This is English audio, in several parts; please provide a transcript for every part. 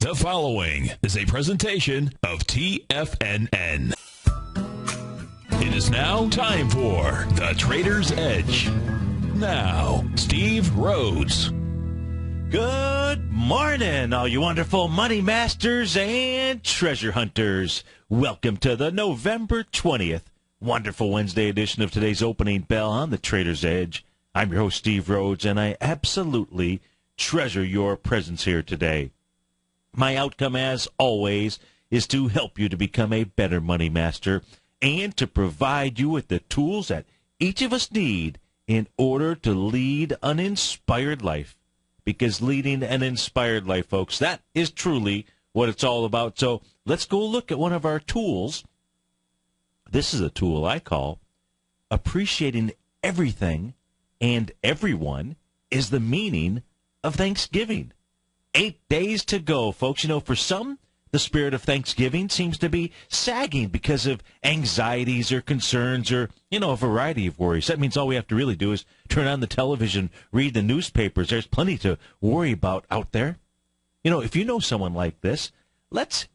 The following is a presentation of TFNN. It is now time for The Trader's Edge. Now, Steve Rhodes. Good morning, all you wonderful money masters and treasure hunters. Welcome to the November 20th, wonderful Wednesday edition of today's opening bell on The Trader's Edge. I'm your host, Steve Rhodes, and I absolutely treasure your presence here today. My outcome, as always, is to help you to become a better money master and to provide you with the tools that each of us need in order to lead an inspired life. Because leading an inspired life, folks, that is truly what it's all about. So let's go look at one of our tools. This is a tool I call Appreciating Everything and Everyone is the Meaning of Thanksgiving. 8 days to go, folks. You know, for some, the spirit of Thanksgiving seems to be sagging because of anxieties or concerns or, a variety of worries. That means all we have to really do is turn on the television, read the newspapers. There's plenty to worry about out there. If you know someone like this, let's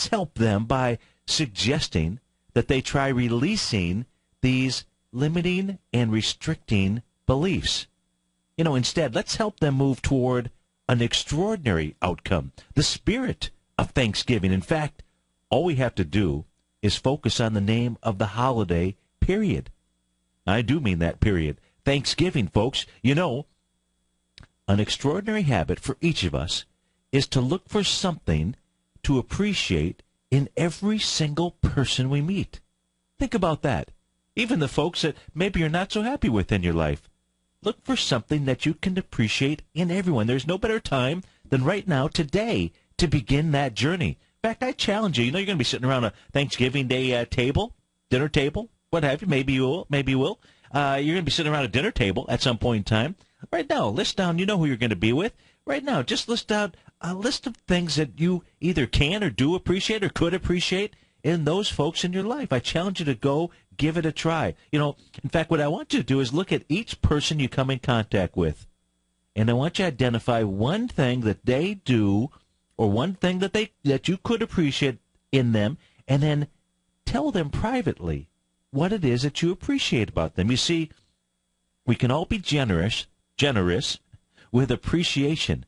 help them by suggesting that they try releasing these limiting and restricting beliefs. Instead, let's help them move toward an extraordinary outcome, the spirit of Thanksgiving. In fact, all we have to do is focus on the name of the holiday, period. I do mean that, period. Thanksgiving, folks. An extraordinary habit for each of us is to look for something to appreciate in every single person we meet. Think about that. Even the folks that maybe you're not so happy with in your life. Look for something that you can appreciate in everyone. There's no better time than right now, today, to begin that journey. In fact, I challenge you. You're going to be sitting around a Thanksgiving Day table, dinner table, what have you. Maybe you will. You're going to be sitting around a dinner table at some point in time. Right now, list down, who you're going to be with. Right now, just list out a list of things that you either can or do appreciate or could appreciate in those folks in your life. I challenge you to go give it a try. In fact, what I want you to do is look at each person you come in contact with, and I want you to identify one thing that they do or one thing that you could appreciate in them, and then tell them privately what it is that you appreciate about them. You see, we can all be generous with appreciation.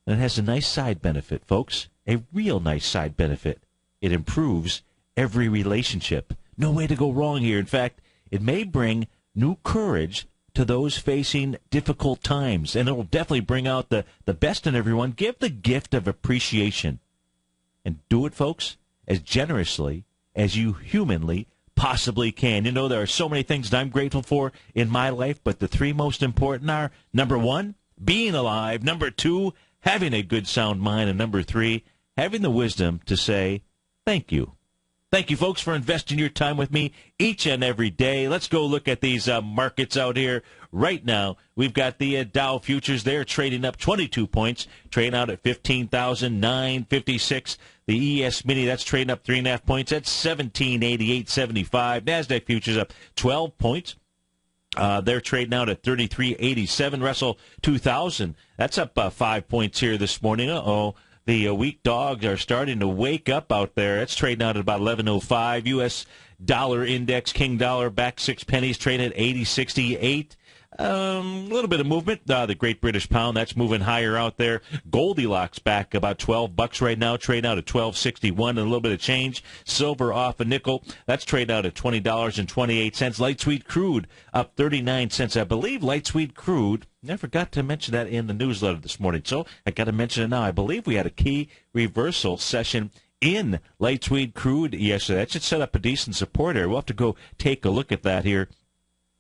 And it has a nice side benefit, folks, a real nice side benefit. It improves every relationship. No way to go wrong here. In fact, it may bring new courage to those facing difficult times, and it will definitely bring out the best in everyone. Give the gift of appreciation. And do it, folks, as generously as you humanly possibly can. There are so many things that I'm grateful for in my life, but the three most important are, number one, being alive. Number two, having a good sound mind. And number three, having the wisdom to say thank you. Thank you, folks, for investing your time with me each and every day. Let's go look at these markets out here right now. We've got the Dow futures there trading up 22 points, trading out at 15,956. The ES Mini, that's trading up 3.5 points at 1788.75. NASDAQ futures up 12 points. They're trading out at 33.87. Russell 2000, that's up 5 points here this morning. The weak dogs are starting to wake up out there. It's trading out at about 11.05. U.S. dollar index, King dollar, back 6 pennies, trading at 80.68. A little bit of movement. The Great British Pound, that's moving higher out there. Goldilocks back about $12 right now, trading out at $12.61 and a little bit of change. Silver off a nickel. That's trading out at $20.28. Light sweet crude up 39 cents. I believe light sweet crude, I forgot to mention that in the newsletter this morning, so I got to mention it now. I believe we had a key reversal session in light sweet crude yesterday. That should set up a decent support area. We'll have to go take a look at that here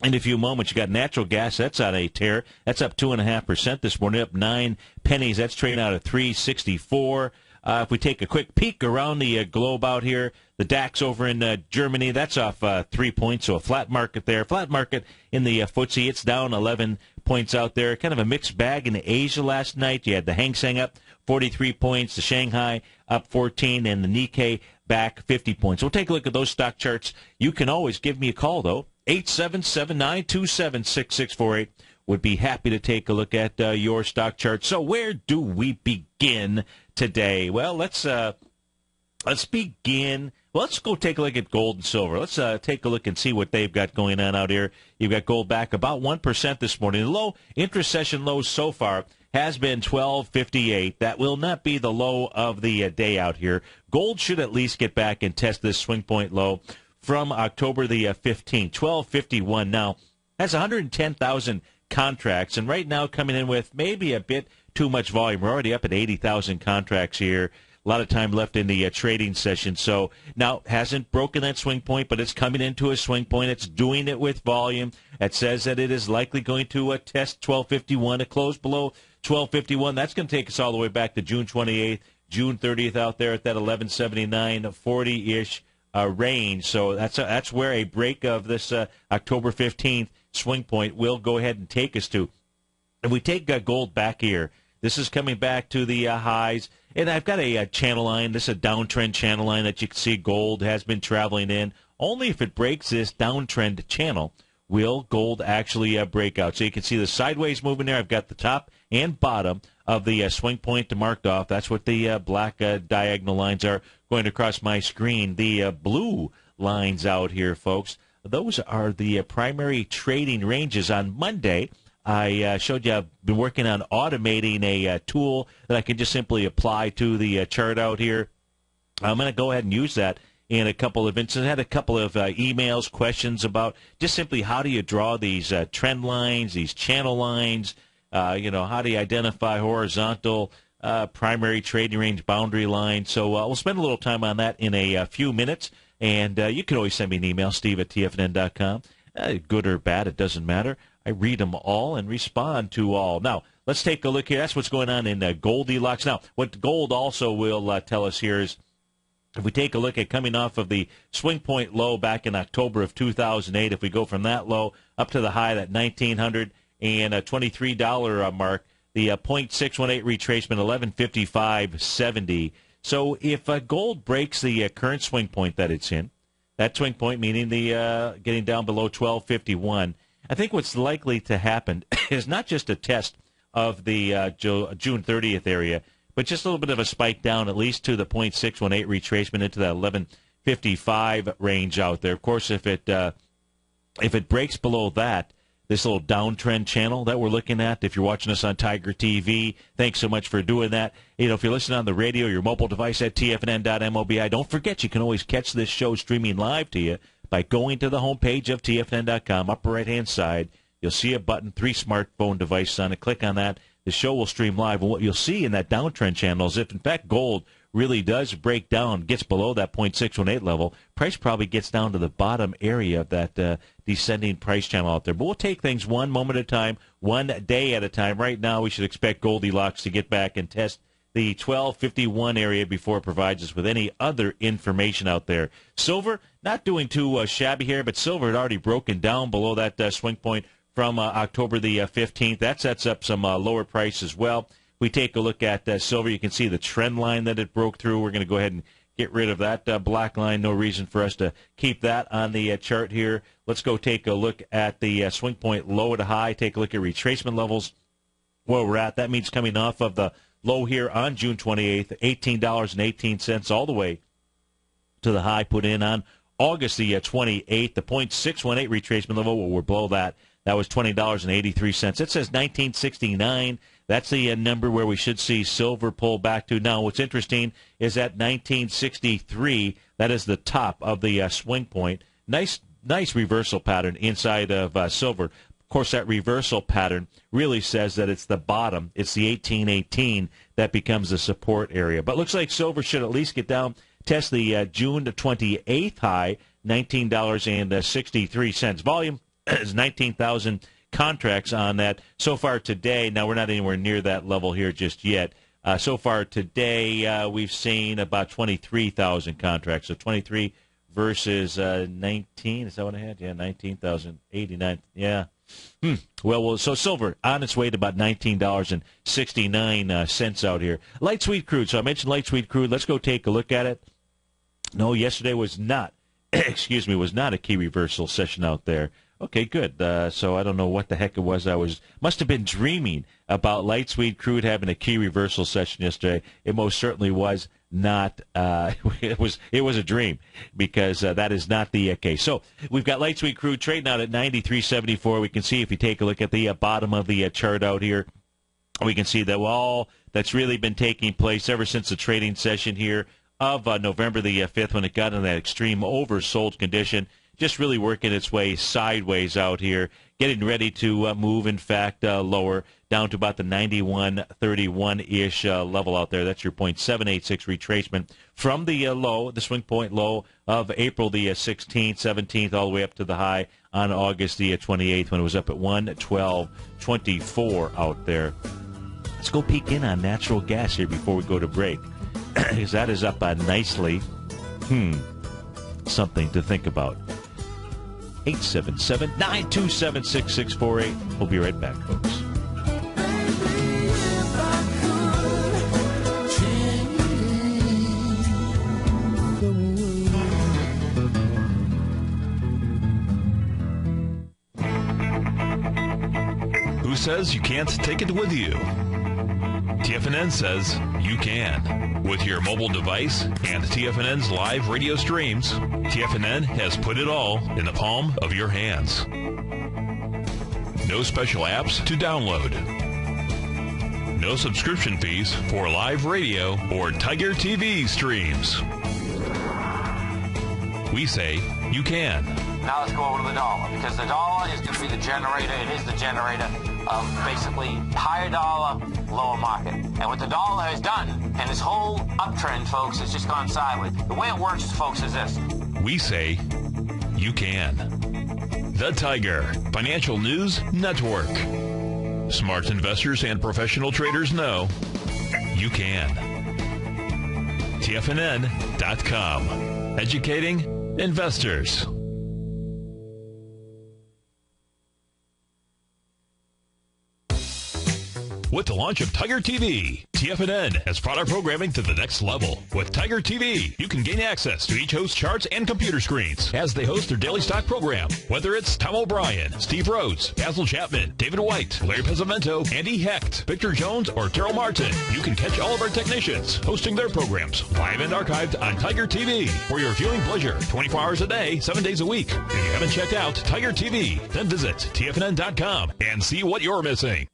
in a few moments. You got natural gas, that's on a tear. That's up 2.5% this morning, up 9 pennies. That's trading out at 3.64. If we take a quick peek around the globe out here, the DAX over in Germany, that's off 3 points, so a flat market there. Flat market in the FTSE, it's down 11 points out there. Kind of a mixed bag in Asia last night. You had the Hang Seng up 43 points, the Shanghai up 14, and the Nikkei back 50 points. We'll take a look at those stock charts. You can always give me a call, though, 877-927-6648. would be happy to take a look at your stock chart. So where do we begin today? Well, let's begin. Well, let's go take a look at gold and silver. Let's take a look and see what they've got going on out here. You've got gold back about 1% this morning. The low intra-session lows so far has been 12.58. That will not be the low of the day out here. Gold should at least get back and test this swing point low from October the 15th, 12.51. Now, that's 110,000 contracts, and right now coming in with maybe a bit too much volume. We're already up at 80,000 contracts here. A lot of time left in the trading session. So now hasn't broken that swing point, but it's coming into a swing point. It's doing it with volume. It says that it is likely going to test 12.51. It closed below 12.51. That's going to take us all the way back to June 28th, June 30th out there at that 11.7940-ish range. So that's where a break of this October 15th swing point will go ahead and take us to. If we take gold back here, this is coming back to the highs. And I've got a channel line. This is a downtrend channel line that you can see gold has been traveling in. Only if it breaks this downtrend channel will gold actually break out. So you can see the sideways moving there. I've got the top and bottom of the swing point marked off. That's what the black diagonal lines are going across my screen. The blue lines out here, folks, those are the primary trading ranges. On Monday, I showed you I've been working on automating a tool that I can just simply apply to the chart out here. I'm going to go ahead and use that in a couple of instances. I had a couple of emails, questions about just simply how do you draw these trend lines, these channel lines, how do you identify horizontal primary trading range boundary lines. So we'll spend a little time on that in a few minutes. And you can always send me an email, steve@tfnn.com. Good or bad, it doesn't matter. I read them all and respond to all. Now, let's take a look here. That's what's going on in Goldilocks. Now, what gold also will tell us here is if we take a look at coming off of the swing point low back in October of 2008, if we go from that low up to the high, that $1,923 mark, the 0.618 retracement, 1155.70. So if gold breaks the current swing point that it's in, that swing point meaning the getting down below 1251, I think what's likely to happen is not just a test of the June 30th area, but just a little bit of a spike down, at least to the 0.618 retracement into that 1155 range out there. Of course, if it breaks below that, this little downtrend channel that we're looking at, if you're watching us on TigerTV, thanks so much for doing that. If you're listening on the radio, your mobile device at tfnn.mobi, don't forget you can always catch this show streaming live to you by going to the homepage of tfnn.com, upper right-hand side. You'll see a button, 3 smartphone devices on it. Click on that. The show will stream live. And what you'll see in that downtrend channel is if, in fact, gold really does break down, gets below that 0.618 level, price probably gets down to the bottom area of that descending price channel out there. But we'll take things one moment at a time, one day at a time. Right now, we should expect Goldilocks to get back and test the 1251 area before it provides us with any other information out there. Silver, not doing too shabby here, but silver had already broken down below that swing point from October the 15th. That sets up some lower price as well. We take a look at silver. You can see the trend line that it broke through. We're going to go ahead and get rid of that black line. No reason for us to keep that on the chart here. Let's go take a look at the swing point low to high. Take a look at retracement levels where we're at. That means coming off of the low here on June 28th, $18.18 all the way to the high put in on August the 28th. The 0.618 retracement level, well, we're below that. That was $20.83. It says 1969. That's the number where we should see silver pull back to. Now, what's interesting is that 1963, that is the top of the swing point. Nice reversal pattern inside of silver. Of course, that reversal pattern really says that it's the bottom. It's the 1818 that becomes the support area. But looks like silver should at least get down, test the June 28th high, $19.63. Volume is 19,000 contracts on that so far today. Now, we're not anywhere near that level here just yet. So far today, we've seen about 23,000 contracts. So 23 versus 19. Is that what I had? Yeah, 19,089. Yeah. Well, so silver on its way to about $19.69 out here. Light sweet crude. So I mentioned light sweet crude. Let's go take a look at it. No, yesterday was not, was not a key reversal session out there. Okay, good. So I don't know what the heck it was. Must have been dreaming about Light Sweet Crude having a key reversal session yesterday. It most certainly was not. It was a dream, because that is not the case. So we've got Light Sweet Crude trading out at 93.74. We can see, if you take a look at the bottom of the chart out here, we can see that all that's really been taking place ever since the trading session here of November the 5th, when it got in that extreme oversold condition, just really working its way sideways out here, getting ready to move, in fact, lower down to about the 91.31-ish level out there. That's your 0.786 retracement from the low, the swing point low of April the 16th, 17th, all the way up to the high on August the 28th, when it was up at 112.24 out there. Let's go peek in on natural gas here before we go to break, because that is up nicely. Something to think about. 877-927-6648. We'll be right back, folks. Who says you can't take it with you? TFNN says you can. With your mobile device and TFNN's live radio streams, TFNN has put it all in the palm of your hands. No special apps to download. No subscription fees for live radio or TigerTV streams. We say you can. Now let's go over to the dollar, because the dollar is going to be the generator. It is the generator of basically higher dollar, lower market. And what the dollar has done, and this whole uptrend, folks, has just gone sideways. The way it works, folks, is this. We say you can. The Tiger Financial News Network. Smart investors and professional traders know you can. TFNN.com. Educating investors. With the launch of TigerTV, TFNN has brought our programming to the next level. With TigerTV, you can gain access to each host's charts and computer screens as they host their daily stock program. Whether it's Tom O'Brien, Steve Rhodes, Basil Chapman, David White, Larry Pesavento, Andy Hecht, Victor Jones, or Terrell Martin, you can catch all of our technicians hosting their programs live and archived on TigerTV for your viewing pleasure 24 hours a day, 7 days a week. If you haven't checked out TigerTV, then visit TFNN.com and see what you're missing.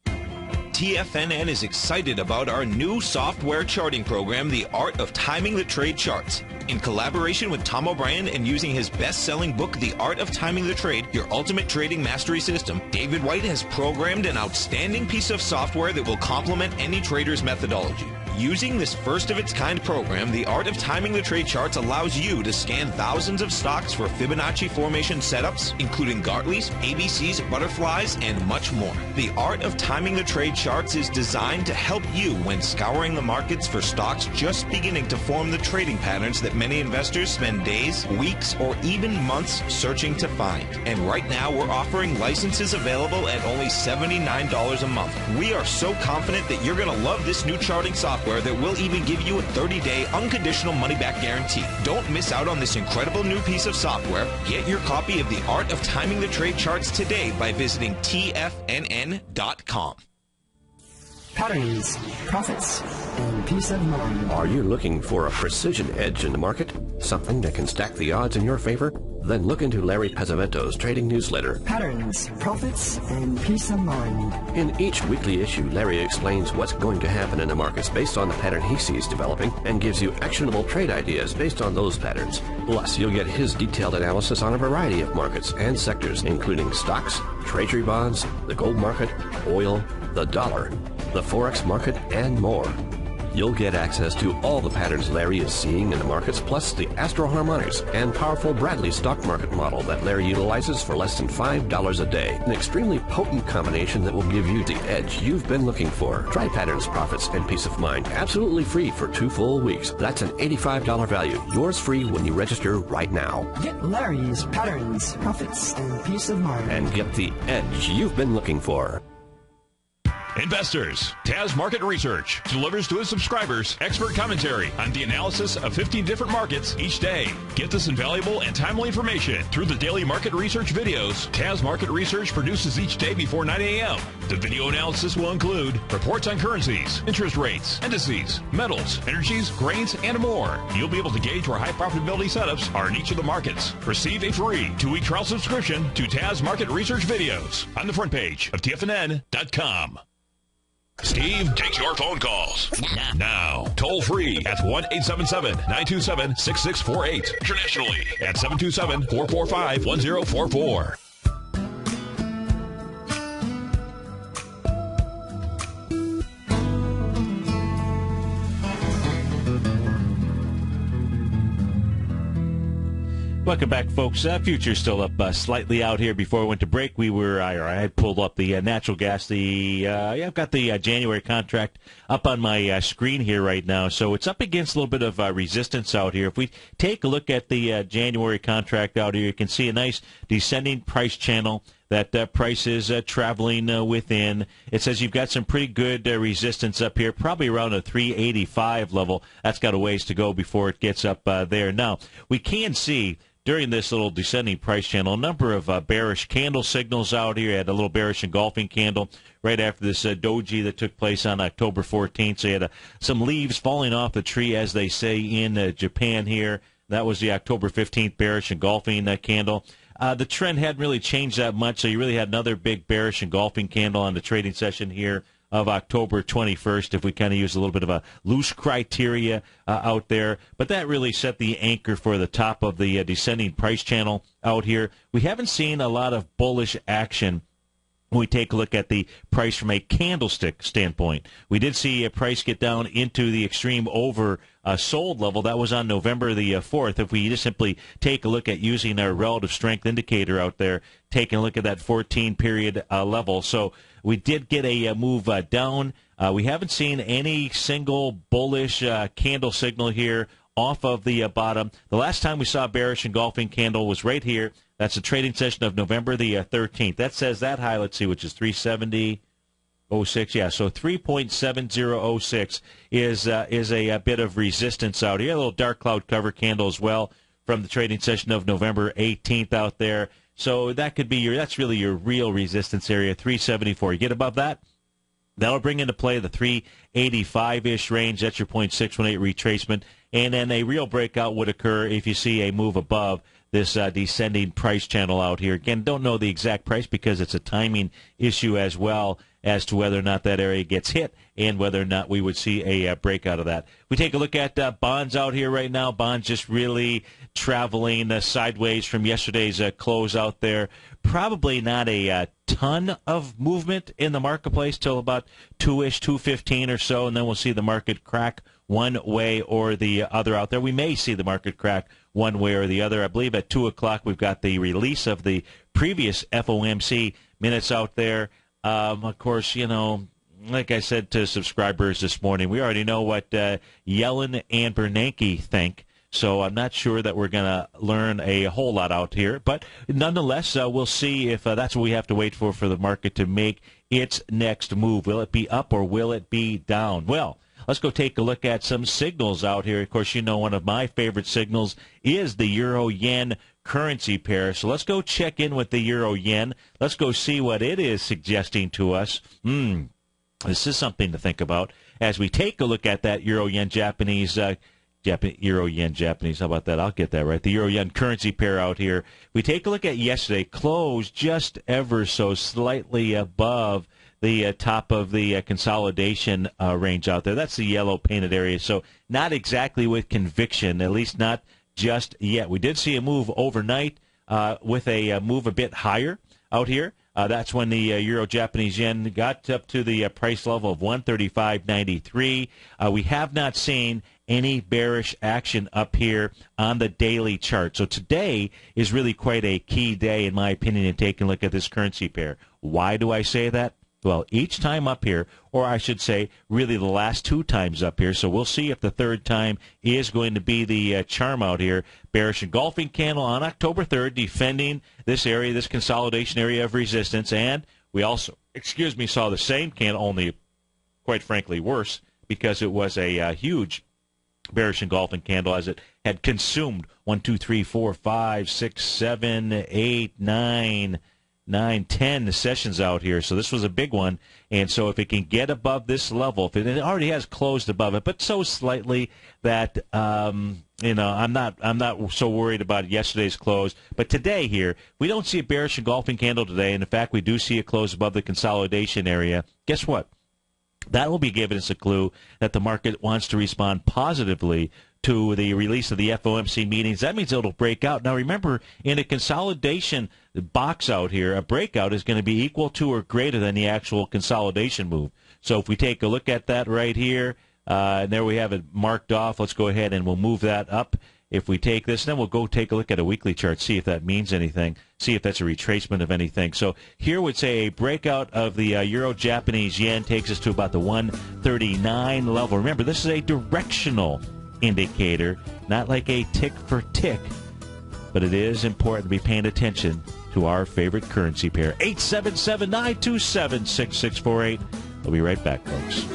TFNN is excited about our new software charting program, The Art of Timing the Trade Charts. In collaboration with Tom O'Brien and using his best-selling book, The Art of Timing the Trade, Your Ultimate Trading Mastery System, David White has programmed an outstanding piece of software that will complement any trader's methodology. Using this first-of-its-kind program, The Art of Timing the Trade Charts allows you to scan thousands of stocks for Fibonacci formation setups, including Gartley's, ABC's, butterflies, and much more. The Art of Timing the Trade Charts is designed to help you when scouring the markets for stocks just beginning to form the trading patterns that many investors spend days, weeks, or even months searching to find. And right now, we're offering licenses available at only $79 a month. We are so confident that you're going to love this new charting software that will even give you a 30-day unconditional money-back guarantee. Don't miss out on this incredible new piece of software. Get your copy of The Art of Timing the Trade Charts today by visiting TFNN.com. Patterns, profits, and peace of mind. Are you looking for a precision edge in the market? Something that can stack the odds in your favor? Then look into Larry Pesavento's trading newsletter. Patterns, profits, and peace of mind. In each weekly issue, Larry explains what's going to happen in the markets based on the pattern he sees developing and gives you actionable trade ideas based on those patterns. Plus, you'll get his detailed analysis on a variety of markets and sectors, including stocks, treasury bonds, the gold market, oil, the dollar, the Forex market, and more. You'll get access to all the patterns Larry is seeing in the markets, plus the Astro Harmonics and powerful Bradley stock market model that Larry utilizes for less than $5 a day. An extremely potent combination that will give you the edge you've been looking for. Try Patterns, Profits, and Peace of Mind absolutely free for 2 full weeks. That's an $85 value. Yours free when you register right now. Get Larry's Patterns, Profits, and Peace of Mind. And get the edge you've been looking for. Investors, Taz Market Research delivers to its subscribers expert commentary on the analysis of 15 different markets each day. Get this invaluable and timely information through the daily market research videos Taz Market Research produces each day before 9 a.m. The video analysis will include reports on currencies, interest rates, indices, metals, energies, grains, and more. You'll be able to gauge where high profitability setups are in each of the markets. Receive a free 2-week trial subscription to Taz Market Research videos on the front page of TFNN.com. Steve takes your phone calls now, toll free at 1-877-927-6648. Internationally at 727-445-1044. Welcome back, folks. Future's still up slightly out here. Before we went to break, I had pulled up the natural gas. I've got the January contract up on my screen here right now. So it's up against a little bit of resistance out here. If we take a look at the January contract out here, you can see a nice descending price channel. That price is traveling within. It says you've got some pretty good resistance up here, probably around a 385 level. That's got a ways to go before it gets up there. Now, we can see during this little descending price channel a number of bearish candle signals out here. You had a little bearish engulfing candle right after this doji that took place on October 14th. So you had some leaves falling off the tree, as they say in Japan here. That was the October 15th bearish engulfing candle. The trend hadn't really changed that much, so you really had another big bearish engulfing candle on the trading session here of October 21st, if we kind of use a little bit of a loose criteria out there. But that really set the anchor for the top of the descending price channel out here. We haven't seen a lot of bullish action when we take a look at the price from a candlestick standpoint. We did see a price get down into the extreme over sold level. That was on November the 4th. If we just simply take a look at using our relative strength indicator out there, taking a look at that 14-period level. So we did get a move down. We haven't seen any single bullish candle signal here off of the bottom. The last time we saw a bearish engulfing candle was right here. That's the trading session of November the 13th. That says that high, let's see, which is 370.06. Yeah, so 3.7006 is a bit of resistance out here. A little dark cloud cover candle as well from the trading session of November 18th out there. So that could be that's really your real resistance area, 374. You get above that, that'll bring into play the 385-ish range. That's your 0.618 retracement. And then a real breakout would occur if you see a move above this descending price channel out here. Again, don't know the exact price because it's a timing issue as well as to whether or not that area gets hit and whether or not we would see a breakout of that. We take a look at bonds out here right now. Bonds just really traveling sideways from yesterday's close out there. Probably not a ton of movement in the marketplace till about 2:15 or so, and then we'll see the market crack one way or the other out there. We may see the market crack one way or the other. I believe at 2 o'clock we've got the release of the previous FOMC minutes out there. Of course, like I said to subscribers this morning, we already know what Yellen and Bernanke think. So I'm not sure that we're going to learn a whole lot out here. But nonetheless, we'll see if that's what we have to wait for the market to make its next move. Will it be up or will it be down? Well, let's go take a look at some signals out here. Of course, one of my favorite signals is the euro-yen currency pair. So let's go check in with the euro-yen. Let's go see what it is suggesting to us. This is something to think about as we take a look at that euro-yen Japanese euro-yen Japanese. How about that? I'll get that right. The euro-yen currency pair out here. We take a look at yesterday. Closed just ever so slightly above the top of the consolidation range out there. That's the yellow painted area. So not exactly with conviction, at least not just yet. We did see a move overnight with a move a bit higher out here. That's when the euro-Japanese yen got up to the price level of 135.93. We have not seen any bearish action up here on the daily chart. So today is really quite a key day, in my opinion, in taking a look at this currency pair. Why do I say that? Well, each time up here, or I should say really the last 2 times up here, so we'll see if the third time is going to be the charm out here. Bearish engulfing candle on October 3rd, defending this area, this consolidation area of resistance, and We also, saw the same candle, only quite frankly worse, because it was a huge bearish engulfing candle as it had consumed 1, 2, 3, 4, 5, 6, 7, 8, 9, 10 sessions out here. So this was a big one. And so if it can get above this level, if it already has closed above it, but so slightly that I'm not so worried about yesterday's close. But today here, we don't see a bearish engulfing candle today. And in fact, we do see a close above the consolidation area. Guess what? That will be giving us a clue that the market wants to respond positively to the release of the FOMC meetings. That means it'll break out. Now, remember, in a consolidation box out here, a breakout is going to be equal to or greater than the actual consolidation move. So if we take a look at that right here, and there we have it marked off. Let's go ahead and we'll move that up. If we take this, then we'll go take a look at a weekly chart, see if that means anything, see if that's a retracement of anything. So here would say a breakout of the Euro-Japanese yen takes us to about the 139 level. Remember, this is a directional indicator, not like a tick for tick, but it is important to be paying attention to our favorite currency pair. 877-927-6648. We'll be right back, folks.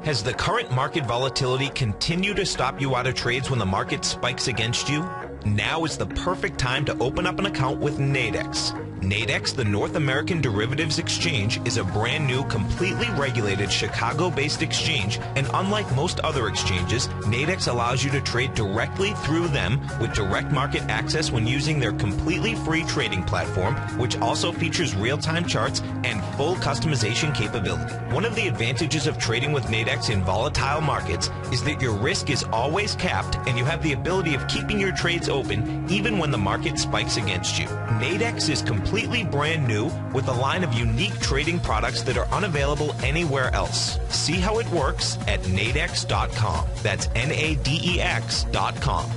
Has the current market volatility continued to stop you out of trades when the market spikes against you? Now is the perfect time to open up an account with Nadex. Nadex, the North American Derivatives Exchange, is a brand new, completely regulated Chicago-based exchange, and unlike most other exchanges, Nadex allows you to trade directly through them with direct market access when using their completely free trading platform, which also features real-time charts and full customization capability. One of the advantages of trading with Nadex in volatile markets is that your risk is always capped and you have the ability of keeping your trades open even when the market spikes against you. Nadex is completely brand new with a line of unique trading products that are unavailable anywhere else. See how it works at nadex.com. That's Nadex.com.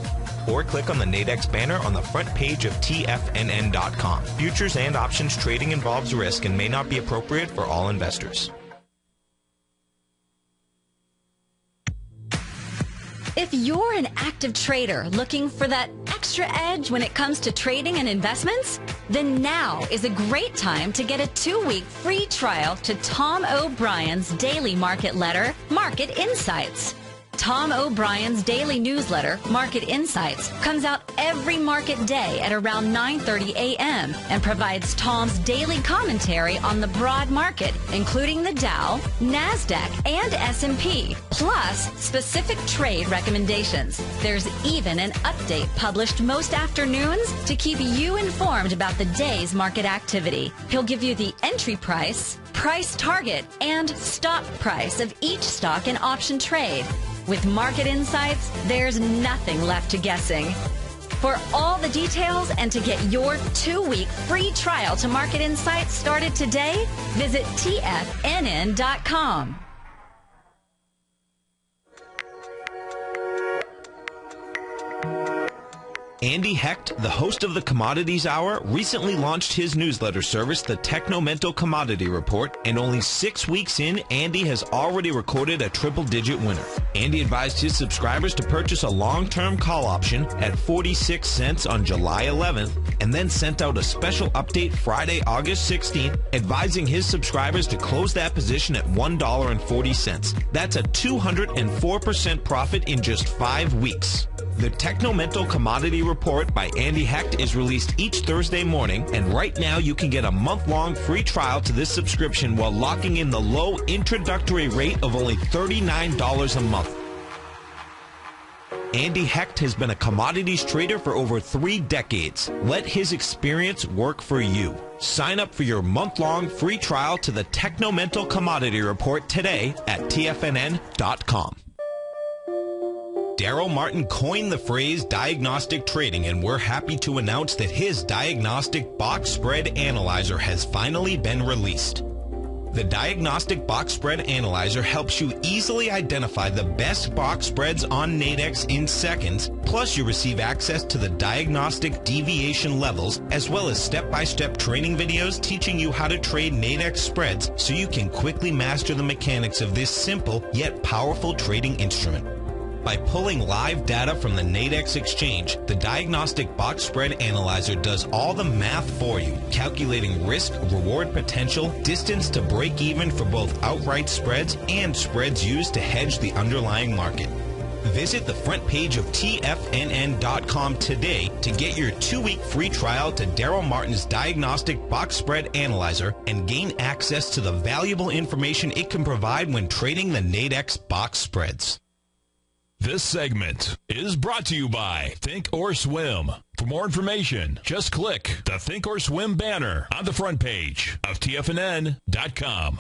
Or click on the Nadex banner on the front page of TFNN.com. Futures and options trading involves risk and may not be appropriate for all investors. If you're an active trader looking for that extra edge when it comes to trading and investments, then now is a great time to get a 2-week free trial to Tom O'Brien's daily market letter, Market Insights. Tom O'Brien's daily newsletter, Market Insights, comes out every market day at around 9:30 a.m. and provides Tom's daily commentary on the broad market, including the Dow, NASDAQ, and S&P, plus specific trade recommendations. There's even an update published most afternoons to keep you informed about the day's market activity. He'll give you the entry price, price target, and stop price of each stock and option trade. With Market Insights, there's nothing left to guessing. For all the details and to get your 2-week free trial to Market Insights started today, visit TFNN.com. Andy Hecht, the host of the Commodities Hour, recently launched his newsletter service, the Technomental Commodity Report, and only 6 weeks in, Andy has already recorded a triple-digit winner. Andy advised his subscribers to purchase a long-term call option at 46 cents on July 11th, and then sent out a special update Friday, August 16th, advising his subscribers to close that position at $1.40. That's a 204% profit in just 5 weeks. The Technomental Commodity Report by Andy Hecht is released each Thursday morning, and right now you can get a month-long free trial to this subscription while locking in the low introductory rate of only $39 a month. Andy Hecht has been a commodities trader for over 3 decades. Let his experience work for you. Sign up for your month-long free trial to the Technomental Commodity Report today at TFNN.com. Daryl Martin coined the phrase diagnostic trading, and we're happy to announce that his diagnostic box spread analyzer has finally been released. The Diagnostic Box Spread Analyzer helps you easily identify the best box spreads on Nadex in seconds, plus you receive access to the diagnostic deviation levels, as well as step-by-step training videos teaching you how to trade Nadex spreads so you can quickly master the mechanics of this simple yet powerful trading instrument. By pulling live data from the Nadex exchange, the Diagnostic Box Spread Analyzer does all the math for you, calculating risk, reward potential, distance to break even for both outright spreads and spreads used to hedge the underlying market. Visit the front page of TFNN.com today to get your 2-week free trial to Daryl Martin's Diagnostic Box Spread Analyzer and gain access to the valuable information it can provide when trading the Nadex box spreads. This segment is brought to you by Think or Swim. For more information, just click the Think or Swim banner on the front page of TFNN.com.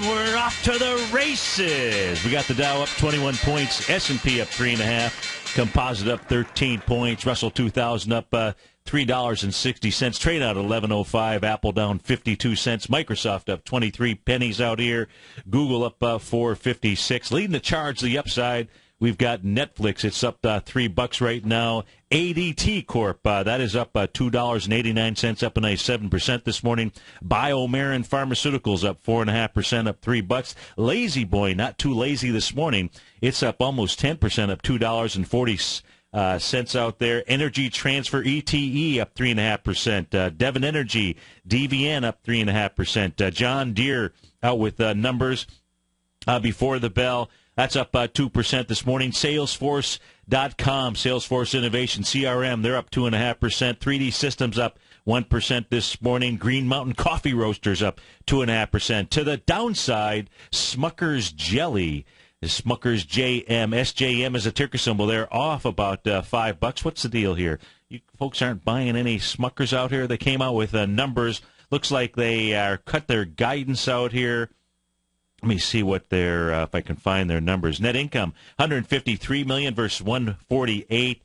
We're off to the races. We got the Dow up 21 points, S&P up 3.5, Composite up 13 points, Russell 2000 up $3.60, trade out 11.05, Apple down 52 cents, Microsoft up 23 pennies out here, Google up 4.56. Leading the charge, the upside, we've got Netflix. It's up $3 right now. ADT Corp, that is up $2.89, up a nice 7% this morning. BioMarin Pharmaceuticals up 4.5%, up $3. Lazy Boy, not too lazy this morning. It's up almost 10%, up $2.40 out there. Energy Transfer ETE up 3.5%. Devon Energy DVN up 3.5%. John Deere out with numbers before the bell. That's up 2% this morning. Salesforce.com, Salesforce Innovation, CRM, they're up 2.5%. 3D Systems up 1% this morning. Green Mountain Coffee Roasters up 2.5%. To the downside, Smucker's Jelly, Smucker's JM. SJM is a ticker symbol. They're off about $5. What's the deal here? You folks aren't buying any Smuckers out here. They came out with numbers. Looks like they cut their guidance out here. Let me see what their, if I can find their numbers. Net income, $153 million versus $148.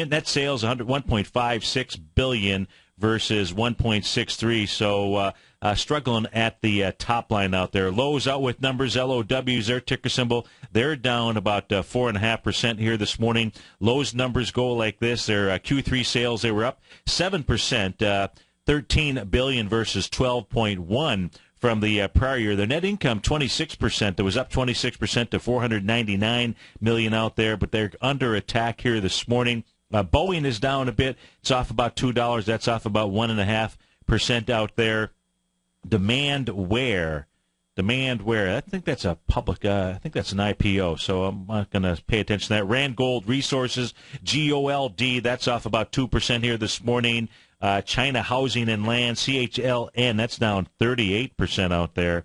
Net sales, $1.56 billion versus $1.63. So struggling at the top line out there. Lowe's out with numbers. LOW's their ticker symbol. They're down about 4.5% here this morning. Lowe's numbers go like this. Their Q3 sales, they were up 7%, $13 billion versus $12.1 from the prior year. Their net income, 26%. It was up 26% to $499 million out there, but they're under attack here this morning. Boeing is down a bit. It's off about $2. That's off about 1.5% out there. Demandware. I think that's a public, I think that's an IPO, so I'm not going to pay attention to that. Rand Gold Resources, GOLD, that's off about 2% here this morning. China Housing and Land, CHLN, that's down 38% out there.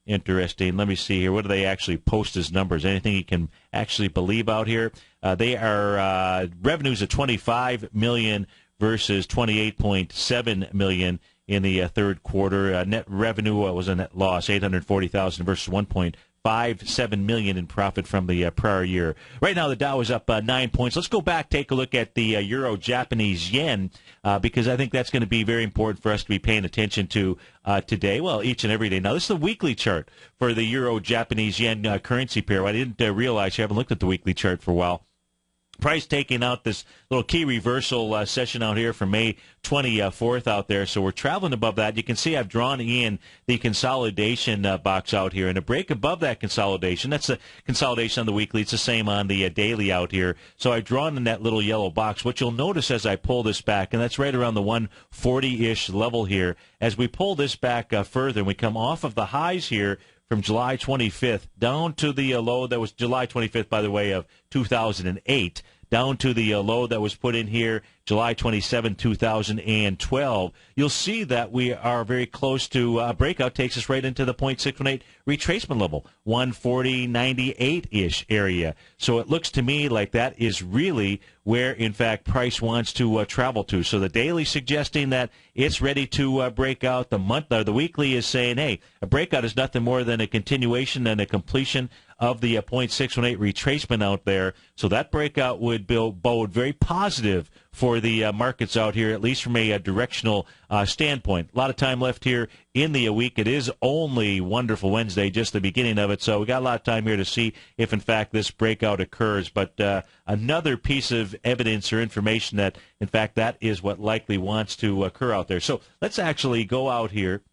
Interesting. Let me see here. What do they actually post as numbers? Anything you can actually believe out here? They are revenues of $25 million versus $28.7 million in the third quarter. Net revenue was a net loss, $840,000 versus $1.57 million in profit from the prior year. Right now, the Dow is up 9 points. Let's go back, take a look at the Euro-Japanese yen, because I think that's going to be very important for us to be paying attention to today, well, each and every day. Now, this is the weekly chart for the Euro-Japanese yen currency pair. I didn't realize you haven't looked at the weekly chart for a while. Price taking out this little key reversal session out here from May 24th out there. So we're traveling above that. You can see I've drawn in the consolidation box out here. And a break above that consolidation, that's the consolidation on the weekly. It's the same on the daily out here. So I've drawn in that little yellow box. What you'll notice as I pull this back, and that's right around the 140-ish level here, as we pull this back further and we come off of the highs here from July 25th down to the low that was July 25th, by the way, of 2008, down to the low that was put in here July 27, 2012, you'll see that we are very close to a breakout. Takes us right into the 0.618 retracement level, 140.98-ish area. So it looks to me like that is really where, in fact, price wants to travel to. So the daily suggesting that it's ready to break out. The weekly is saying, hey, a breakout is nothing more than a continuation and a completion of the 0.618 retracement out there. So that breakout would bode very positive for the markets out here, at least from a directional standpoint. A lot of time left here in the week. It is only Wonderful Wednesday, just the beginning of it. So we got a lot of time here to see if, in fact, this breakout occurs. But another piece of evidence or information that, in fact, that is what likely wants to occur out there. So let's actually go out here.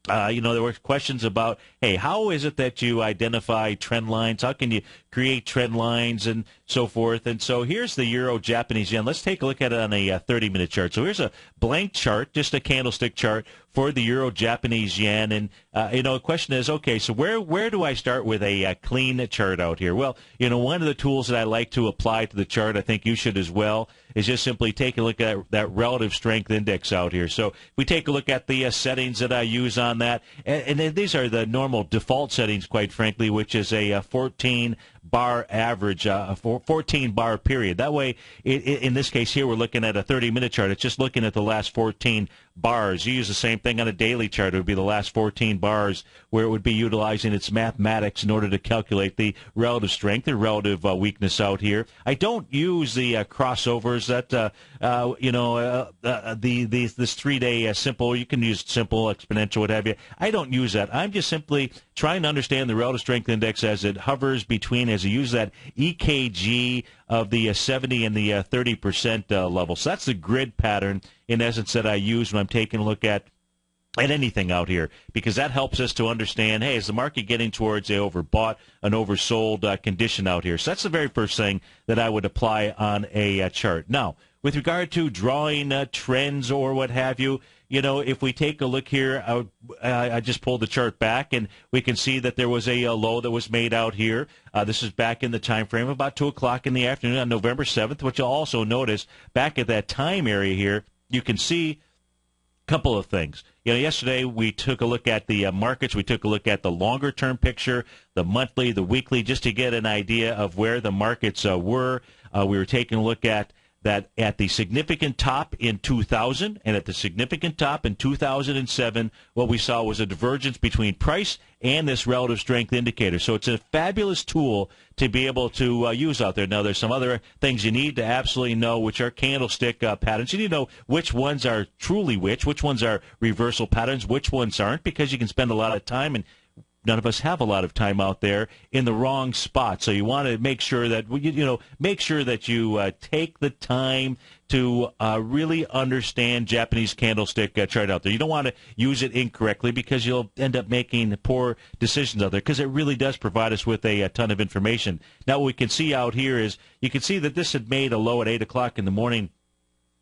There were questions about, hey, how is it that you identify trend lines? How can you create trend lines and so forth? And so here's the Euro Japanese yen. Let's take a look at it on a 30-minute chart. So here's a blank chart, just a candlestick chart for the Euro Japanese yen. And, the question is, okay, so where do I start with a clean chart out here? Well, one of the tools that I like to apply to the chart, I think you should as well, is just simply take a look at that relative strength index out here. So if we take a look at the settings that I use on that, and these are the normal default settings, quite frankly, which is a 14-bar average, a 14-bar period. That way, in this case here, we're looking at a 30-minute chart. It's just looking at the last 14 bars. You use the same thing on a daily chart. It would be the last 14 bars where it would be utilizing its mathematics in order to calculate the relative strength or relative weakness out here. I don't use the crossovers that, this 3-day simple. You can use simple, exponential, what have you. I don't use that. I'm just simply trying to understand the relative strength index as it hovers between, as you use that EKG of the 70 and the 30% level. So that's the grid pattern, in essence, that I use when I'm taking a look at anything out here, because that helps us to understand, hey, is the market getting towards a overbought, an oversold condition out here? So that's the very first thing that I would apply on a chart. Now, with regard to drawing trends or what have you, if we take a look here, I just pulled the chart back, and we can see that there was a low that was made out here. This is back in the time frame, about 2 o'clock in the afternoon on November 7th, which you'll also notice back at that time area here, you can see a couple of things. Yesterday we took a look at the markets. We took a look at the longer-term picture, the monthly, the weekly, just to get an idea of where the markets were. We were taking a look at that at the significant top in 2000 and at the significant top in 2007, what we saw was a divergence between price and this relative strength indicator. So it's a fabulous tool to be able to use out there. Now, there's some other things you need to absolutely know, which are candlestick patterns. You need to know which ones are truly which ones are reversal patterns, which ones aren't, because you can spend a lot of time, and none of us have a lot of time out there, in the wrong spot. So you want to make sure that you take the time to really understand Japanese candlestick chart out there. You don't want to use it incorrectly, because you'll end up making poor decisions out there, because it really does provide us with a ton of information. Now, what we can see out here is you can see that this had made a low at 8 o'clock in the morning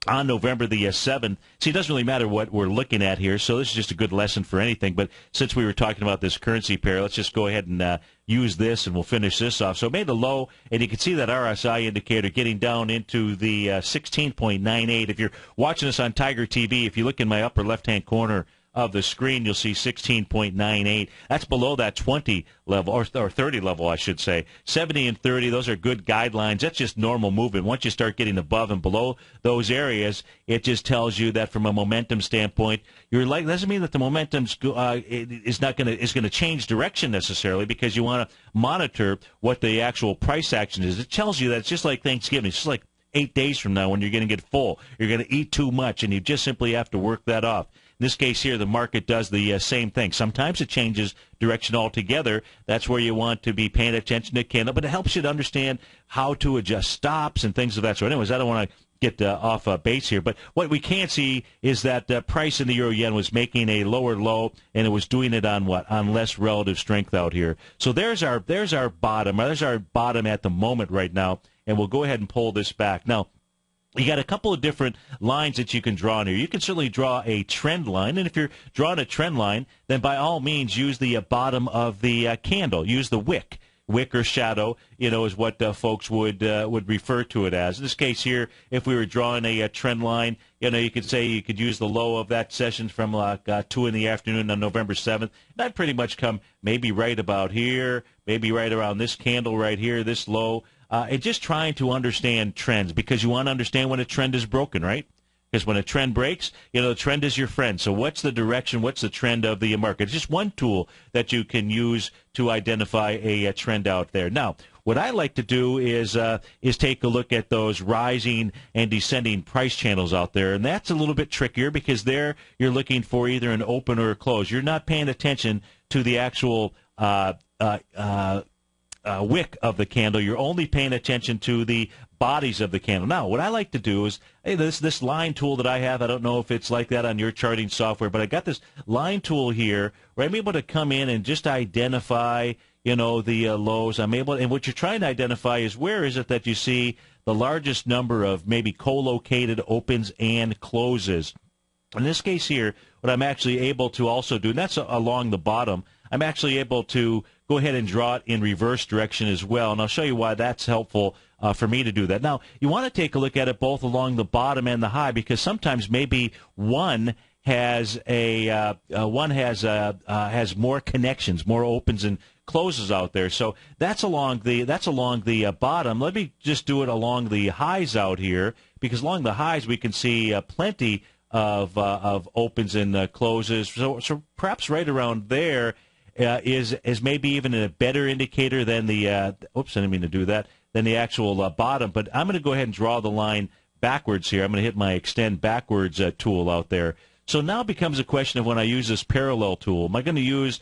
on November the 7th. See, it doesn't really matter what we're looking at here, so this is just a good lesson for anything. But since we were talking about this currency pair, let's just go ahead and use this, and we'll finish this off. So it made a low, and you can see that RSI indicator getting down into the 16.98. If you're watching us on TigerTV, if you look in my upper left-hand corner of the screen, you'll see 16.98. That's below that 20 level, or 30 level, I should say. 70 and 30, those are good guidelines. That's just normal movement. Once you start getting above and below those areas, it just tells you that from a momentum standpoint, doesn't mean that the momentum's is going to change direction necessarily, because you want to monitor what the actual price action is. It tells you that it's just like Thanksgiving. It's just like 8 days from now when you're going to get full. You're going to eat too much, and you just simply have to work that off. In this case here, the market does the same thing. Sometimes it changes direction altogether. That's where you want to be paying attention to candle, but it helps you to understand how to adjust stops and things of that sort. Anyways, I don't want to get off base here, but what we can see is that price in the euro yen was making a lower low, and it was doing it on what? On less relative strength out here. So there's our bottom. There's our bottom at the moment right now, and we'll go ahead and pull this back. Now, you got a couple of different lines that you can draw in here. You can certainly draw a trend line, and if you're drawing a trend line, then by all means use the bottom of the candle. Use the wick. wick or shadow, is what folks would refer to it as. In this case here, if we were drawing a trend line, you could say you could use the low of that session from 2 in the afternoon on November 7th. That'd pretty much come maybe right about here, maybe right around this candle right here, this low. And just trying to understand trends, because you want to understand when a trend is broken, right? Because when a trend breaks, the trend is your friend. So what's the direction? What's the trend of the market? It's just one tool that you can use to identify a trend out there. Now, what I like to do is take a look at those rising and descending price channels out there, and that's a little bit trickier because there you're looking for either an open or a close. You're not paying attention to the actual wick of the candle. You're only paying attention to the bodies of the candle. Now, what I like to do is, this line tool that I have, I don't know if it's like that on your charting software, but I got this line tool here where I'm able to come in and just identify, the lows. And what you're trying to identify is where is it that you see the largest number of maybe co-located opens and closes. In this case here, what I'm actually able to also do, and that's along the bottom, I'm actually able to go ahead and draw it in reverse direction as well, and I'll show you why that's helpful for me to do that. Now, you want to take a look at it both along the bottom and the high, because sometimes maybe one has has more connections, more opens and closes out there. So that's along the bottom. Let me just do it along the highs out here, because along the highs we can see plenty of opens and closes. So perhaps right around there is maybe even a better indicator than the I didn't mean to do that, than the actual bottom. But I'm going to go ahead and draw the line backwards here. I'm going to hit my extend backwards tool out there. So now it becomes a question of when I use this parallel tool, am I going to use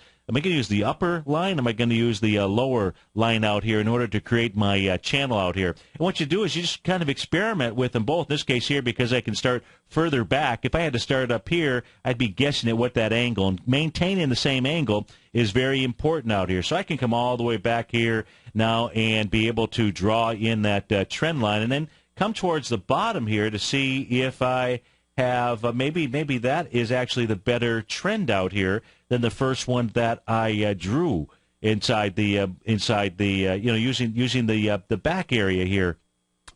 the upper line? Am I going to use the lower line out here in order to create my channel out here? And what you do is you just kind of experiment with them both. In this case here, because I can start further back, if I had to start up here, I'd be guessing at what that angle. And maintaining the same angle is very important out here. So I can come all the way back here now and be able to draw in that trend line, and then come towards the bottom here to see if I have maybe that is actually the better trend out here than the first one that I drew inside the using the back area here.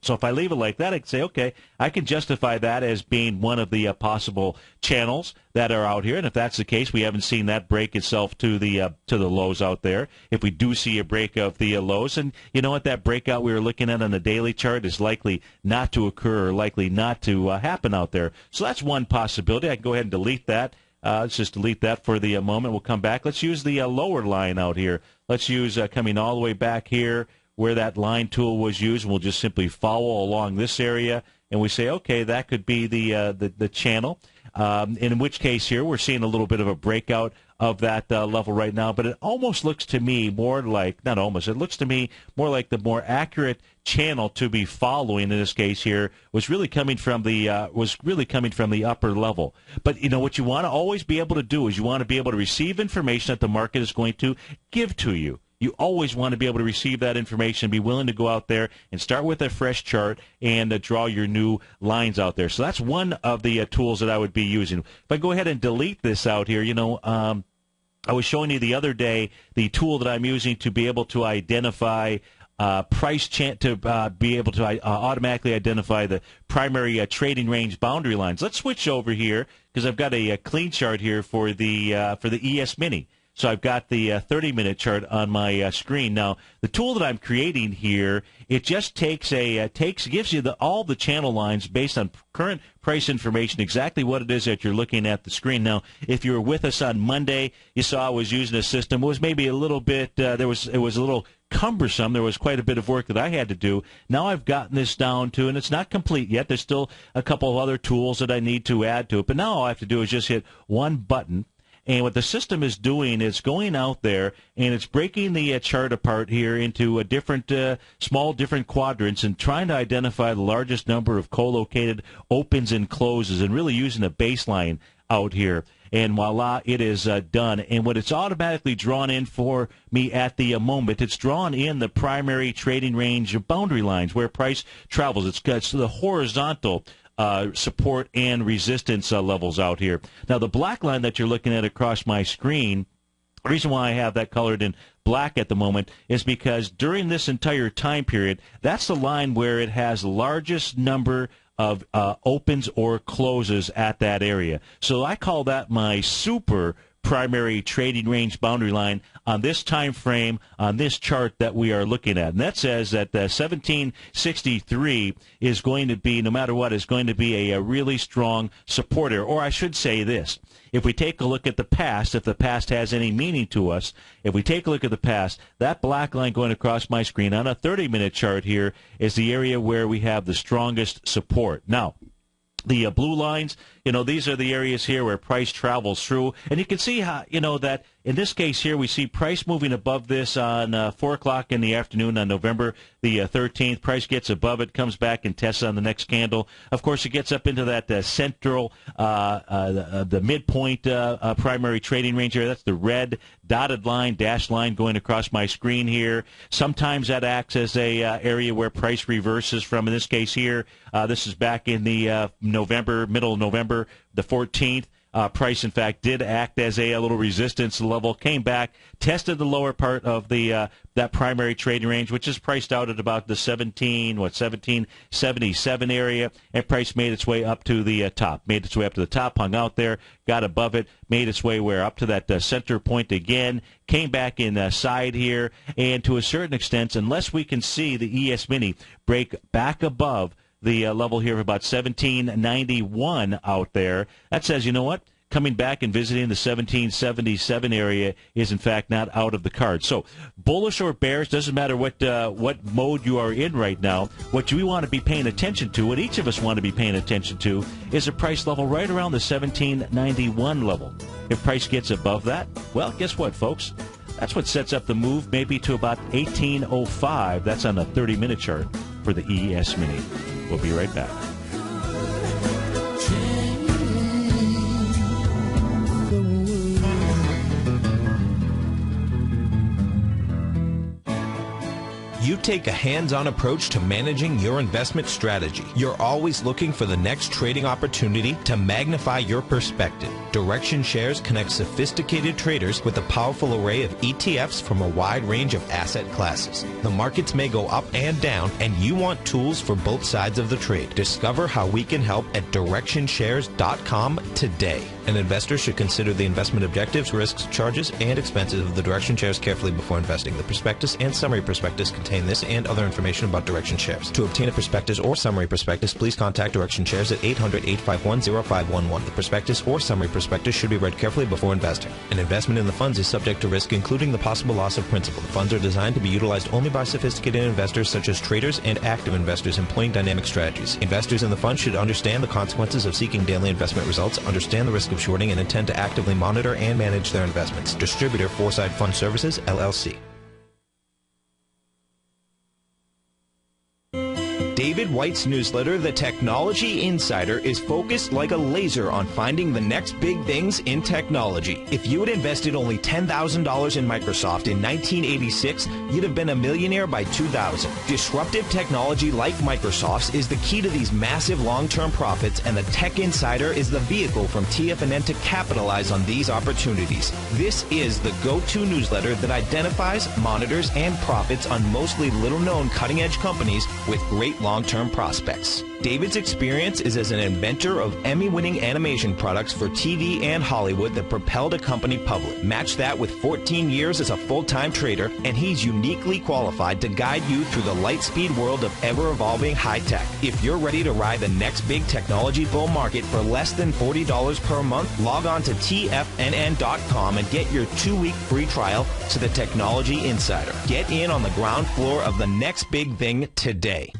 So if I leave it like that, I can say, okay, I can justify that as being one of the possible channels that are out here. And if that's the case, we haven't seen that break itself to the lows out there. If we do see a break of the lows, and you know what, that breakout we were looking at on the daily chart is likely not to occur, or likely not to happen out there. So that's one possibility. I can go ahead and delete that. Let's just delete that for the moment. We'll come back. Let's use the lower line out here. Let's use coming all the way back here where that line tool was used, and we'll just simply follow along this area, and we say, okay, that could be the channel. In which case here we're seeing a little bit of a breakout of that level right now, but it almost looks to me more like, not almost, it looks to me more like the more accurate channel to be following in this case here was really coming from the upper level. But what you want to always be able to do is you want to be able to receive information that the market is going to give to you. You always want to be able to receive that information, be willing to go out there and start with a fresh chart and draw your new lines out there. So that's one of the tools that I would be using. If I go ahead and delete this out here, I was showing you the other day the tool that I'm using to be able to identify be able to automatically identify the primary trading range boundary lines. Let's switch over here because I've got a clean chart here for the ES Mini. So I've got the 30-minute chart on my screen. Now, the tool that I'm creating here, it just gives you all the channel lines based on current price information, exactly what it is that you're looking at the screen. Now, if you were with us on Monday, you saw I was using a system. It was maybe a little bit, it was a little cumbersome. There was quite a bit of work that I had to do. Now I've gotten this down to, and it's not complete yet. There's still a couple of other tools that I need to add to it. But now all I have to do is just hit one button. And what the system is doing is going out there and it's breaking the chart apart here into small different quadrants and trying to identify the largest number of co-located opens and closes and really using a baseline out here. And voila, it is done. And when it's automatically drawn in for me at the moment, it's drawn in the primary trading range boundary lines where price travels. It's the horizontal support and resistance levels out here. Now, the black line that you're looking at across my screen, the reason why I have that colored in black at the moment is because during this entire time period, that's the line where it has largest number of opens or closes at that area. So I call that my super primary trading range boundary line on this time frame, on this chart that we are looking at. And that says that 1763 is going to be, no matter what, is going to be a really strong supporter. Or I should say this. If we take a look at the past, if the past has any meaning to us, if we take a look at the past, that black line going across my screen on a 30-minute chart here is the area where we have the strongest support. Now, the blue lines, these are the areas here where price travels through. And you can see how, that in this case here, we see price moving above this on 4 o'clock in the afternoon on November the 13th. Price gets above it, comes back and tests on the next candle. Of course, it gets up into that central, the midpoint primary trading range here. That's the red dotted line, dashed line going across my screen here. Sometimes that acts as a area where price reverses from. In this case here, this is back in the middle of November the 14th. Price, in fact, did act as a little resistance level, came back, tested the lower part of the that primary trading range, which is priced out at about the 1777 area, and price made its way up to the top. Made its way up to the top, hung out there, got above it, made its way up to that center point again, came back inside here, and to a certain extent, unless we can see the ES Mini break back above the level here of about 1791 out there, that says, you know what? Coming back and visiting the 1777 area is, in fact, not out of the cards. So, bullish or bearish, doesn't matter what mode you are in right now. What we want to be paying attention to, what each of us want to be paying attention to, is a price level right around the 1791 level. If price gets above that, well, guess what, folks? That's what sets up the move maybe to about 1805. That's on a 30-minute chart for the ES Mini. We'll be right back. You take a hands-on approach to managing your investment strategy. You're always looking for the next trading opportunity to magnify your perspective. Direction Shares connects sophisticated traders with a powerful array of ETFs from a wide range of asset classes. The markets may go up and down, and you want tools for both sides of the trade. Discover how we can help at DirectionShares.com today. An investor should consider the investment objectives, risks, charges, and expenses of the Direction Shares carefully before investing. The prospectus and summary prospectus contain this and other information about Direction Shares. To obtain a prospectus or summary prospectus, please contact Direction Shares at 800-851-0511. The prospectus or summary prospectus should be read carefully before investing. An investment in the funds is subject to risk, including the possible loss of principal. The funds are designed to be utilized only by sophisticated investors such as traders and active investors employing dynamic strategies. Investors in the fund should understand the consequences of seeking daily investment results, understand the risk of shorting, and intend to actively monitor and manage their investments. Distributor Foresight Fund Services, LLC. David White's newsletter, The Technology Insider, is focused like a laser on finding the next big things in technology. If you had invested only $10,000 in Microsoft in 1986, you'd have been a millionaire by 2000. Disruptive technology like Microsoft's is the key to these massive long-term profits, and the Tech Insider is the vehicle from TFNN to capitalize on these opportunities. This is the go-to newsletter that identifies, monitors, and profits on mostly little-known cutting-edge companies with great long-term prospects. David's experience is as an inventor of Emmy-winning animation products for TV and Hollywood that propelled a company public. Match that with 14 years as a full-time trader, and he's uniquely qualified to guide you through the light-speed world of ever-evolving high-tech. If you're ready to ride the next big technology bull market for less than $40 per month, log on to TFNN.com and get your 2-week free trial to the Technology Insider. Get in on the ground floor of the next big thing today.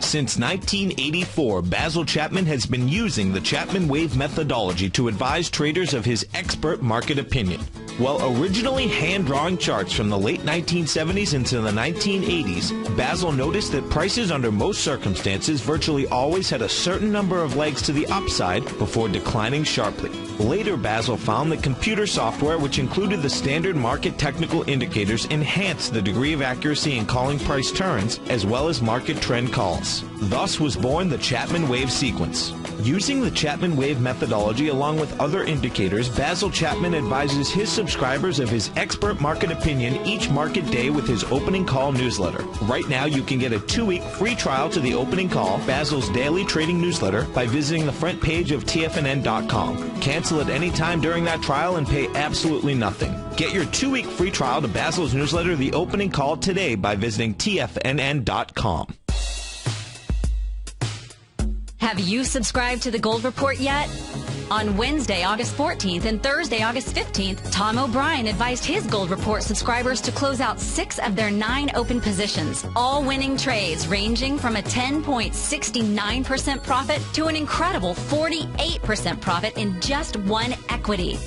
Since 1984, Basil Chapman has been using the Chapman Wave methodology to advise traders of his expert market opinion. While originally hand-drawing charts from the late 1970s into the 1980s, Basil noticed that prices under most circumstances virtually always had a certain number of legs to the upside before declining sharply. Later, Basil found that computer software, which included the standard market technical indicators, enhanced the degree of accuracy in calling price turns as well as market trend calls. Thus was born the Chapman Wave sequence. Using the Chapman Wave methodology along with other indicators, Basil Chapman advises his subscribers of his expert market opinion each market day with his opening call newsletter. Right now, you can get a 2-week free trial to the opening call, Basil's daily trading newsletter, by visiting the front page of TFNN.com. Cancel at any time during that trial and pay absolutely nothing. Get your 2-week free trial to Basil's newsletter, The Opening Call, today by visiting TFNN.com. Have you subscribed to the Gold Report yet? On Wednesday, August 14th and Thursday, August 15th, Tom O'Brien advised his Gold Report subscribers to close out 6 of their 9 open positions, all winning trades ranging from a 10.69% profit to an incredible 48% profit in just one equity.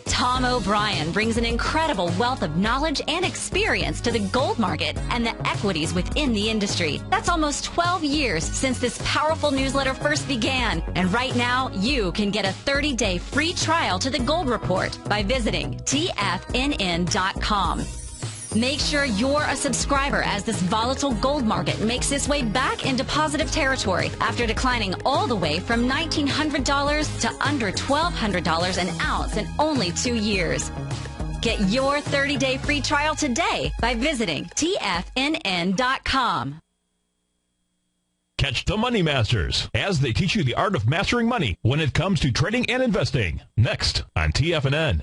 Tom O'Brien brings an incredible wealth of knowledge and experience to the gold market and the equities within the industry. That's almost 12 years since this powerful newsletter first began. And right now, you can get a 30-day free trial to the Gold Report by visiting TFNN.com. Make sure you're a subscriber as this volatile gold market makes its way back into positive territory after declining all the way from $1,900 to under $1,200 an ounce in only 2 years. Get your 30-day free trial today by visiting TFNN.com. Catch the Money Masters as they teach you the art of mastering money when it comes to trading and investing. Next on TFNN.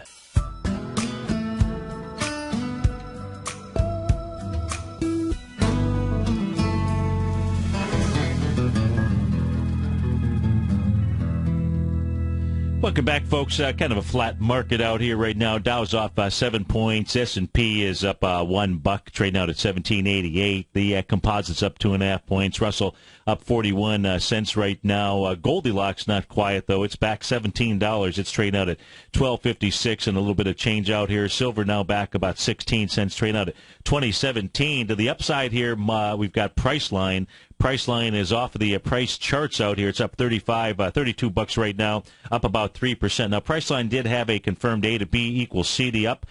Welcome back, folks. Kind of a flat market out here right now. Dow's off 7 points. S&P is up $1, trading out at 17.88. The composite's up 2.5 points. Russell up 41 cents right now. Goldilocks not quiet though. It's back $17. It's trading out at 12.56 and a little bit of change out here. Silver now back about 16 cents, trading out at 20.17. To the upside here, we've got Priceline. Priceline is off of the price charts out here. It's up $32 right now, up about 3%. Now, Priceline did have a confirmed A to B equals C, the up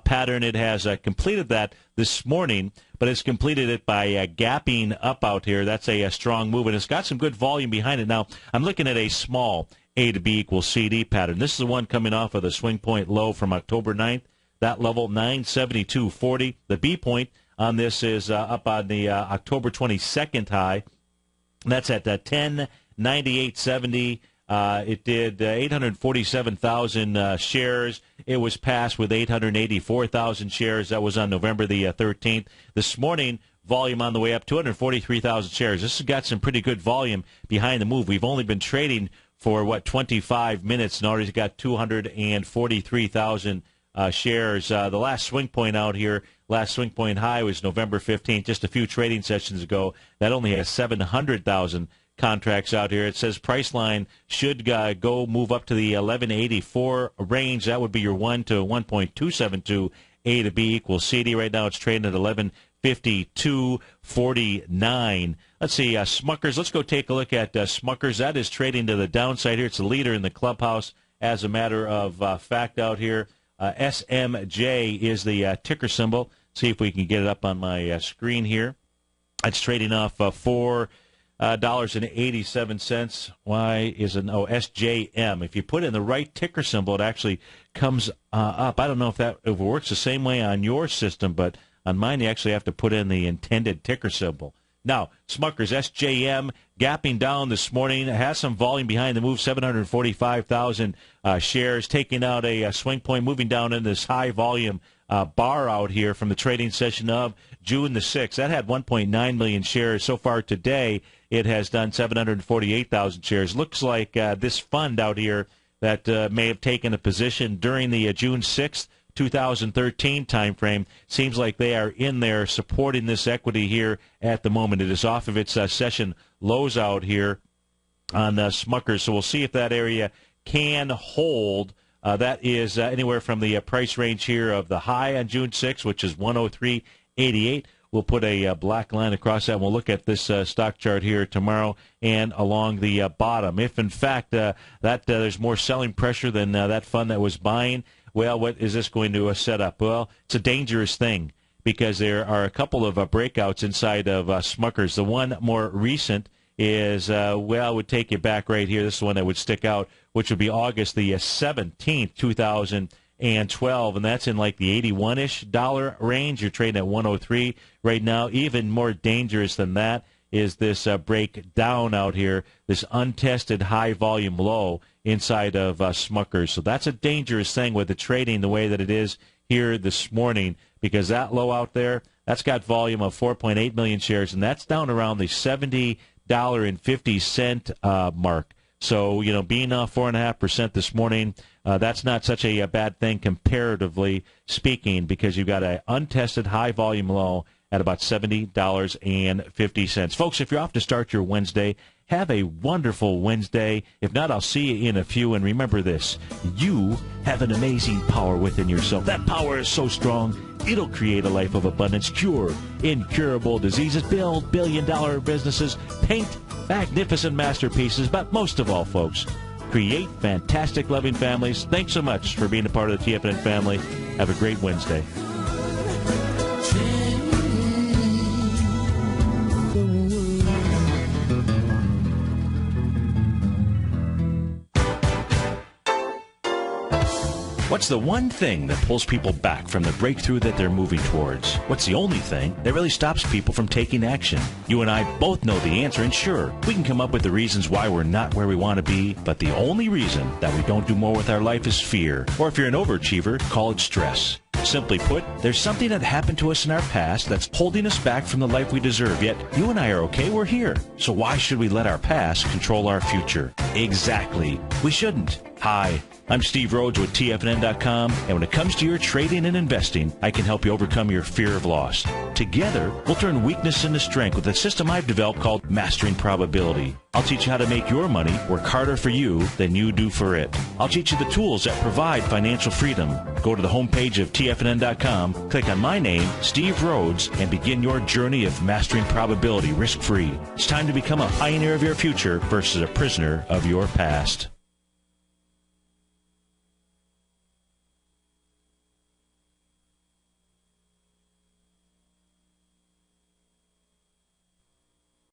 pattern. It has completed that this morning, but it's completed it by gapping up out here. That's a strong move, and it's got some good volume behind it. Now, I'm looking at a small A to B equals CD pattern. This is the one coming off of the swing point low from October 9th. That level, 972.40. The B point on this is up on the October 22nd high. That's at 1098.70. It did 847,000 shares. It was passed with 884,000 shares. That was on November the 13th. This morning, volume on the way up, 243,000 shares. This has got some pretty good volume behind the move. We've only been trading for, 25 minutes, and already got 243,000 shares. The last swing point out here, last swing point high was November 15th, just a few trading sessions ago. That only has 700,000 contracts out here. It says Priceline should go move up to the 1184 range. That would be your 1 to 1.272 A to B equals CD. Right now it's trading at 1152.49. Let's see, Smuckers. Let's go take a look at Smuckers. That is trading to the downside here. It's the leader in the clubhouse as a matter of fact out here. SMJ is the ticker symbol. See if we can get it up on my screen here. It's trading off $4.87. Why is it? Oh, SJM. If you put in the right ticker symbol, it actually comes up. I don't know if it works the same way on your system, but on mine, you actually have to put in the intended ticker symbol. Now, Smuckers, SJM, gapping down this morning, has some volume behind the move, 745,000 shares, taking out a swing point, moving down in this high volume bar out here from the trading session of June the 6th. That had 1.9 million shares. So far today, it has done 748,000 shares. Looks like this fund out here that may have taken a position during the June 6th, 2013 timeframe, seems like they are in there supporting this equity here at the moment. It is off of its session lows out here on Smuckers, so we'll see if that area can hold. That is anywhere from the price range here of the high on June 6th, which is 103.88. We'll put a black line across that, and we'll look at this stock chart here tomorrow and along the bottom. If, in fact, there's more selling pressure than that fund that was buying, well, what is this going to set up? Well, it's a dangerous thing because there are a couple of breakouts inside of Smuckers. The one more recent is, would take you back right here. This is the one that would stick out, which would be August the 17th, 2012, and that's in like the $81-ish range. You're trading at 103 right now. Even more dangerous than that is this breakdown out here, this untested high volume low inside of Smuckers. So that's a dangerous thing with the trading the way that it is here this morning, because that low out there, that's got volume of 4.8 million shares, and that's down around the $70.50 mark. So, being off 4.5% this morning, that's not such a bad thing comparatively speaking, because you've got an untested high volume low at about $70.50. Folks, if you're off to start your Wednesday, have a wonderful Wednesday. If not, I'll see you in a few. And remember this, you have an amazing power within yourself. That power is so strong, it'll create a life of abundance, cure incurable diseases, build billion-dollar businesses, paint magnificent masterpieces, but most of all, folks, create fantastic, loving families. Thanks so much for being a part of the TFNN family. Have a great Wednesday. What's the one thing that pulls people back from the breakthrough that they're moving towards? What's the only thing that really stops people from taking action? You and I both know the answer, and sure, we can come up with the reasons why we're not where we want to be, but the only reason that we don't do more with our life is fear. Or if you're an overachiever, call it stress. Simply put, there's something that happened to us in our past that's holding us back from the life we deserve, yet you and I are okay, we're here. So why should we let our past control our future? Exactly. We shouldn't. Hi, I'm Steve Rhodes with TFNN.com, and when it comes to your trading and investing, I can help you overcome your fear of loss. Together, we'll turn weakness into strength with a system I've developed called Mastering Probability. I'll teach you how to make your money work harder for you than you do for it. I'll teach you the tools that provide financial freedom. Go to the homepage of TFNN.com, click on my name, Steve Rhodes, and begin your journey of mastering probability risk-free. It's time to become a pioneer of your future versus a prisoner of your past.